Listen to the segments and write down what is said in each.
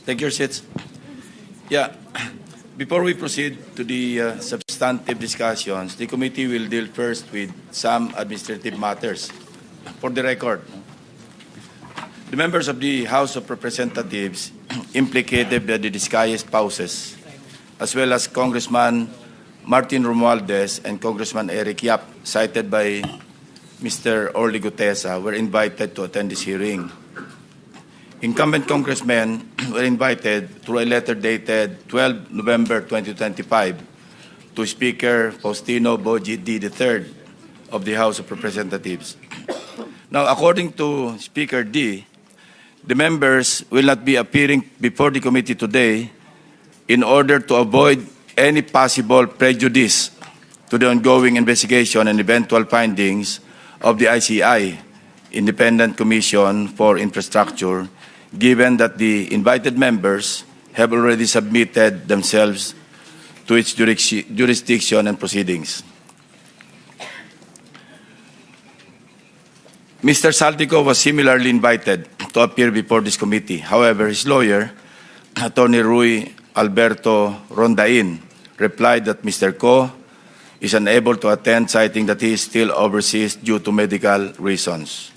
Take your seats. Yeah. Before we proceed to the substantive discussions, the committee will deal first with some administrative matters. For the record, the members of the House of Representatives implicated by the disguised spouses, as well as Congressman Martin Romualdez and Congressman Eric Yap, cited by Mr. Orly Gutesa, were invited to attend this hearing. Incumbent congressmen were invited through a letter dated 12 November 2025 to Speaker Faustino Boji D. III of the House of Representatives. Now, according to Speaker D, the members will not be appearing before the committee today in order to avoid any possible prejudice to the ongoing investigation and eventual findings of the ICI, Independent Commission for Infrastructure, given that the invited members have already submitted themselves to its jurisdiction and proceedings. Mr. Saltico was similarly invited to appear before this committee. However, his lawyer, Attorney Rui Alberto Rondain, replied that Mr. Ko is unable to attend, citing that he is still overseas due to medical reasons.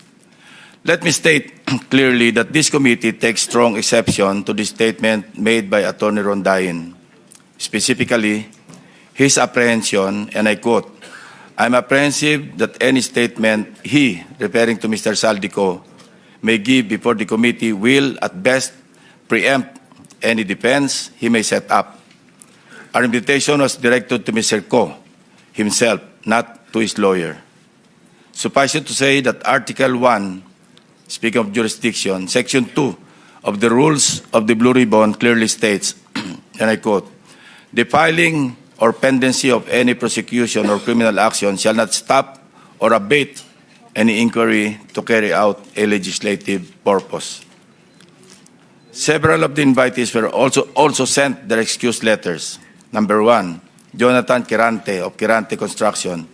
Let me state clearly that this committee takes strong exception to the statement made by Attorney Rondain. Specifically, his apprehension, and I quote, "I'm apprehensive that any statement he," referring to Mr. Saldico, "may give before the committee will at best preempt any defense he may set up." Our invitation was directed to Mr. Ko himself, not to his lawyer. Suffice it to say that Article 1, speaking of jurisdiction, Section 2 of the Rules of the Blue Ribbon clearly states, and I quote, "The filing or pendency of any prosecution or criminal action shall not stop or abate any inquiry to carry out a legislative purpose." Several of the invitees were also sent their excuse letters. Number 1, Jonathan Quirante of Quirante Construction.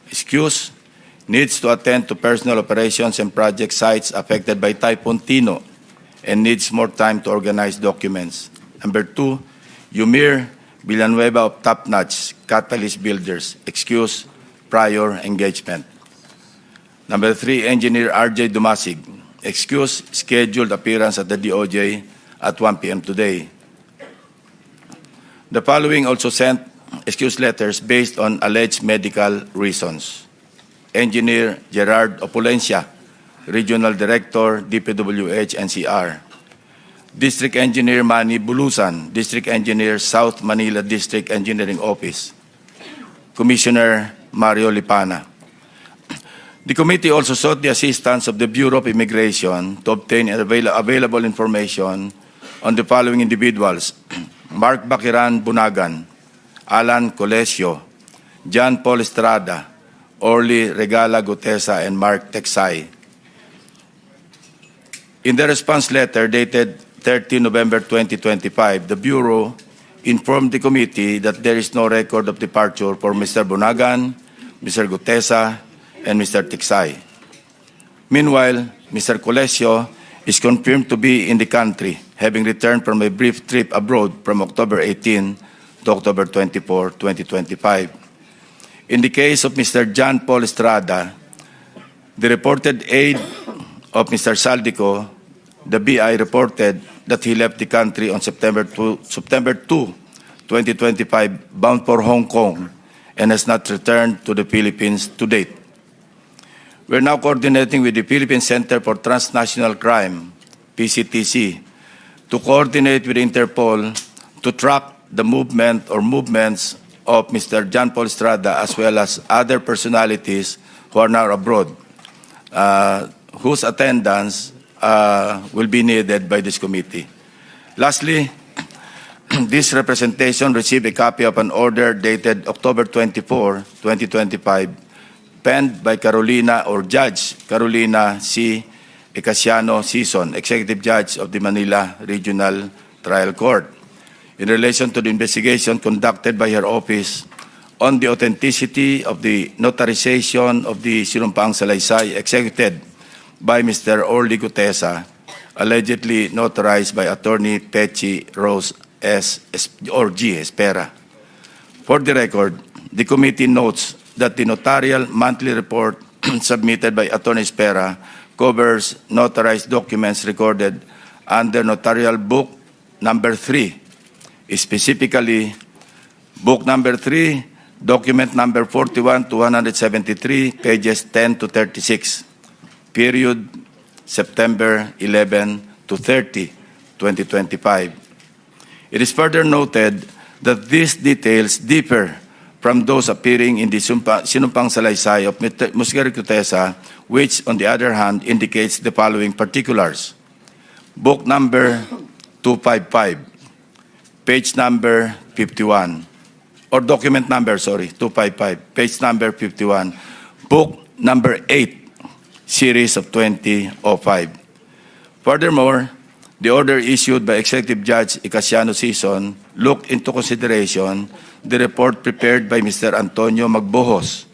Excuse, needs to attend to personal operations and project sites affected by Typhoon Tino and needs more time to organize documents. Number 2, Yumir Villanueva of Top Notch Catalyst Builders. Excuse, prior engagement. Number 3, Engineer RJ Dumasig. Excuse, scheduled appearance at the DOJ at 1 p.m. today. The following also sent excuse letters based on alleged medical reasons. Engineer Gerard Opulencia, Regional Director, DPWH NCR. District Engineer Manny Bulusan, District Engineer, South Manila District Engineering Office. Commissioner Mario Lipana. The committee also sought the assistance of the Bureau of Immigration to obtain available information on the following individuals: Mark Bakiran Bunagan, Alan Colesio, John Paul Estrada, Orly Regala Gutesa, and Mark Texay. In the response letter dated 30 November 2025, the Bureau informed the committee that there is no record of departure for Mr. Bunagan, Mr. Gutesa, and Mr. Texay. Meanwhile, Mr. Colesio is confirmed to be in the country, having returned from a brief trip abroad from October 18 to October 24, 2025. In the case of Mr. John Paul Estrada, the reported aide of Mr. Saldico, the BI reported that he left the country on September 2, 2025, bound for Hong Kong, and has not returned to the Philippines to date. We're now coordinating with the Philippine Center for Transnational Crime, PCTC, to coordinate with Interpol to track the movement or movements of Mr. John Paul Estrada, as well as other personalities who are now abroad, whose attendance will be needed by this committee. Lastly, this representation received a copy of an order dated October 24, 2025, penned by Carolina or Judge Carolina C. Ecasiano Sison, Executive Judge of the Manila Regional Trial Court, in relation to the investigation conducted by her office on the authenticity of the notarization of the Sinumpang Salaysay executed by Mr. Orly Gutesa allegedly notarized by Attorney Pechi Rose or G. Espera. For the record, the committee notes that the notarial monthly report submitted by Attorney Espera covers notarized documents recorded under Notarial Book Number 3, specifically Book Number 3, Document Number 41 to 173, pages 10 to 36, period September 11 to 30, 2025. It is further noted that these details differ from those appearing in the sinumpang salaysay of Musgari Cutesa, which, on the other hand, indicates the following particulars. Book number 255, page number 51, or document number, 255, page number 51, book number 8, series of 2005. Furthermore, the order issued by Executive Judge Icasiano Sison looked into consideration the report prepared by Mr. Antonio Magbohos,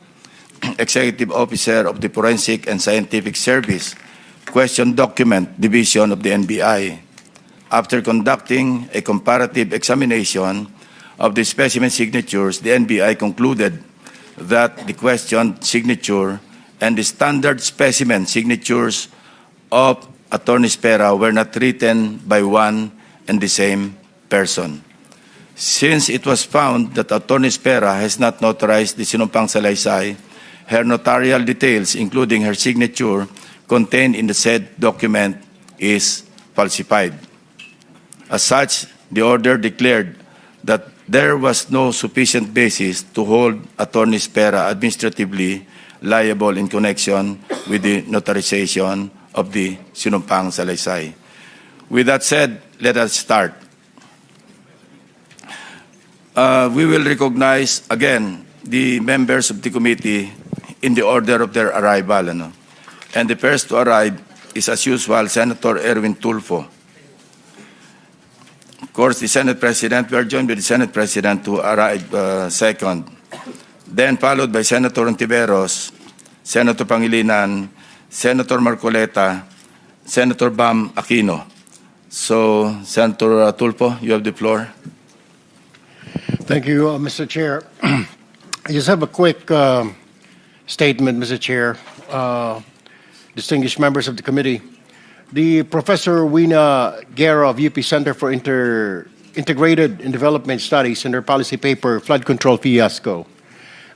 Executive Officer of the Forensic and Scientific Service, Question Document Division of the NBI. After conducting a comparative examination of the specimen signatures, the NBI concluded that the questioned signature and the standard specimen signatures of Attorney Espera were not written by one and the same person. Since it was found that Attorney Espera has not notarized the sinumpang salaysay, her notarial details, including her signature, contained in the said document is falsified. As such, the order declared that there was no sufficient basis to hold Attorney Espera administratively liable in connection with the notarization of the sinumpang salaysay. With that said, let us start. We will recognize again the members of the committee in the order of their arrival. And the first to arrive is, as usual, Senator Erwin Tulfo. Of course, the Senate President, we are joined by the Senate President to arrive second. Then followed by Senator Ontiveros, Senator Pangilinan, Senator Marcoleta, Senator Bam Aquino. So, Senator Tulfo, you have the floor. Thank you, Mr. Chair. I just have a quick statement, Mr. Chair. Distinguished members of the committee. The Professor Wina Guerra of UP Center for Integrated and Development Studies in their policy paper, Flood Control Fiasco,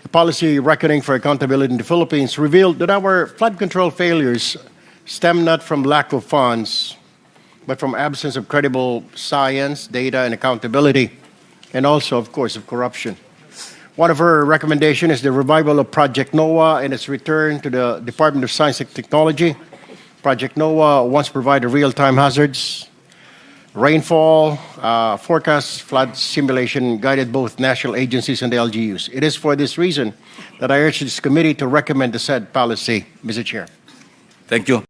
the policy reckoning for accountability in the Philippines, revealed that our flood control failures stem not from lack of funds, but from absence of credible science, data, and accountability, and also, of course, of corruption. One of her recommendations is the revival of Project NOAA and its return to the Department of Science and Technology. Project NOAA once provided real-time hazards, rainfall, forecasts, flood simulation, guided both national agencies and the LGUs. It is for this reason that I urge this committee to recommend the said policy, Mr. Chair. Thank you.